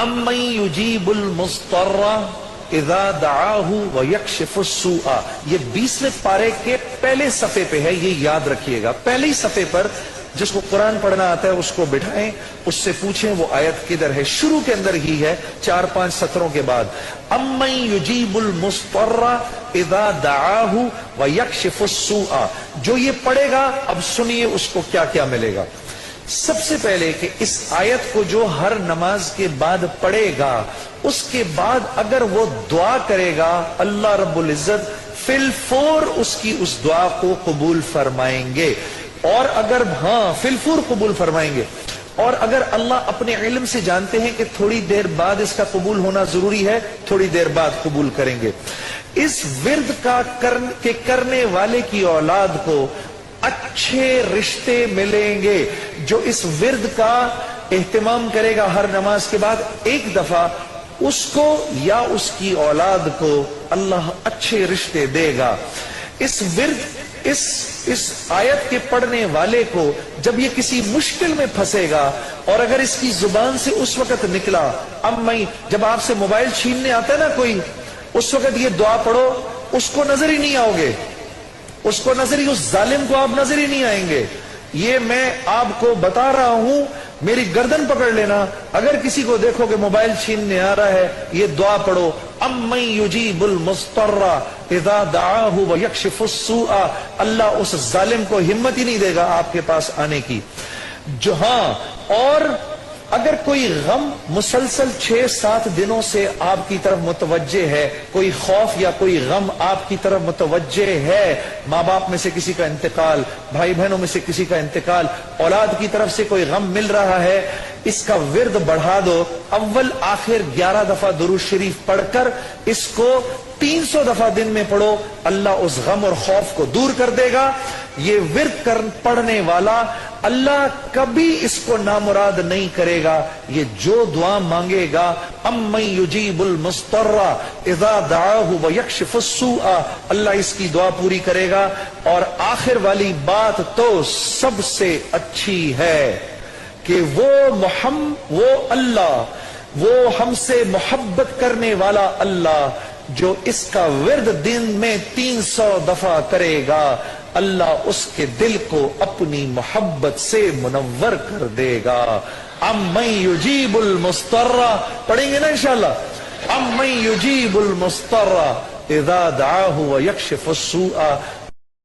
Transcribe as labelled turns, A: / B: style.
A: امن یجیب المضطر اذا دعاہ ویکشف السوء، یہ 20ویں پارے کے پہلے صفحے پہ ہے، یہ یاد رکھیے گا۔ پہلے ہی صفحے پر جس کو قرآن پڑھنا آتا ہے اس کو بٹھائیں، اس سے پوچھیں وہ آیت کدھر ہے۔ شروع کے اندر ہی ہے، 4-5 سطروں کے بعد، امن یجیب المضطر اذا دعاہ ویکشف السوء۔ جو یہ پڑھے گا اب سنیے اس کو کیا کیا ملے گا۔ سب سے پہلے کہ اس آیت کو جو ہر نماز کے بعد پڑھے گا، اس کے بعد اگر وہ دعا کرے گا، اللہ رب العزت فی الفور اس کی اس دعا کو قبول فرمائیں گے۔ اور اگر فی الفور قبول فرمائیں گے، اور اگر اللہ اپنے علم سے جانتے ہیں کہ تھوڑی دیر بعد اس کا قبول ہونا ضروری ہے، تھوڑی دیر بعد قبول کریں گے۔ اس ورد کا کرنے والے کی اولاد کو اچھے رشتے ملیں گے۔ جو اس ورد کا اہتمام کرے گا ہر نماز کے بعد ایک دفعہ، اس کو یا اس کی اولاد کو اللہ اچھے رشتے دے گا۔ اس ورد اس آیت کے پڑھنے والے کو جب یہ کسی مشکل میں پھنسے گا، اور اگر اس کی زبان سے اس وقت نکلا، جب آپ سے موبائل چھیننے آتا ہے نا کوئی، اس وقت یہ دعا پڑھو، اس کو نظر ہی نہیں آؤ گے، اس ظالم کو آپ نظر ہی نہیں آئیں گے۔ یہ میں آپ کو بتا رہا ہوں، میری گردن پکڑ لینا، اگر کسی کو دیکھو کہ موبائل چھیننے آ رہا ہے، یہ دعا پڑھو، امن یجیب المضطر اذا دعاہ ویکشف السوء۔ اللہ اس ظالم کو ہمت ہی نہیں دے گا آپ کے پاس آنے کی۔ اور اگر کوئی غم مسلسل 6-7 دنوں سے آپ کی طرف متوجہ ہے، کوئی خوف یا کوئی غم آپ کی طرف متوجہ ہے، ماں باپ میں سے کسی کا انتقال، بھائی بہنوں میں سے کسی کا انتقال، اولاد کی طرف سے کوئی غم مل رہا ہے، اس کا ورد بڑھا دو۔ اول آخر 11 دفعہ درود شریف پڑھ کر اس کو 300 دفعہ دن میں پڑھو، اللہ اس غم اور خوف کو دور کر دے گا۔ یہ ورد پڑھنے والا اللہ کبھی اس کو نامراد نہیں کرے گا۔ یہ جو دعا مانگے گا، امن یجیب المضطر اذا دعاہ ویکشف السوء، اللہ اس کی دعا پوری کرے گا۔ اور آخر والی بات تو سب سے اچھی ہے کہ وہ اللہ، وہ ہم سے محبت کرنے والا اللہ، جو اس کا ورد دن میں 300 دفعہ کرے گا، اللہ اس کے دل کو اپنی محبت سے منور کر دے گا۔ امن یجیب المضطر، پڑھیں گے نا انشاءاللہ، امن یجیب المضطر اذا دعاہ ویکشف السوء۔